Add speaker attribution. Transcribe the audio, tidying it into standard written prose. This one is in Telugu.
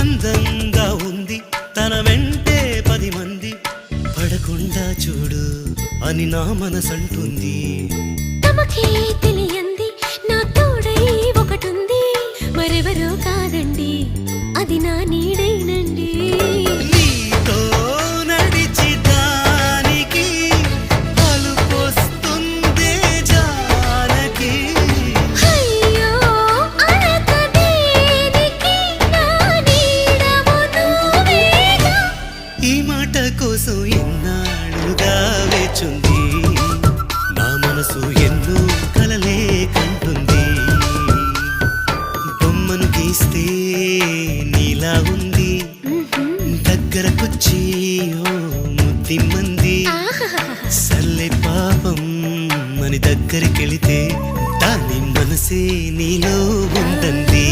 Speaker 1: అందంగా ఉంది తన వెంటే 10 మంది పడకుండా చూడు అని నా మనసంటుంది.
Speaker 2: తమకే తెలియంది నా తోడై ఒకటుంది, మరెవరో కాదండి అది నా నీడైనండి.
Speaker 1: నీతో నడిచి దానికి అలుపొస్తుందే జానకి.
Speaker 2: అయ్యో అడక దేనికి నా నీడవు నువ్వేగా.
Speaker 1: ఈ మాట కోసం ఎన్నాళ్ళుగా వేచుంది నా మనసు, ఎన్నో కలలే కంటుంది. బొమ్మను గీస్తే నీలా ఉంది, దగ్గరకొచ్చి ఓ ముద్దిమ్మంది. సల్లే పాపం అని దగ్గరికెళితే దాని మనసే నీలో ఉందంది.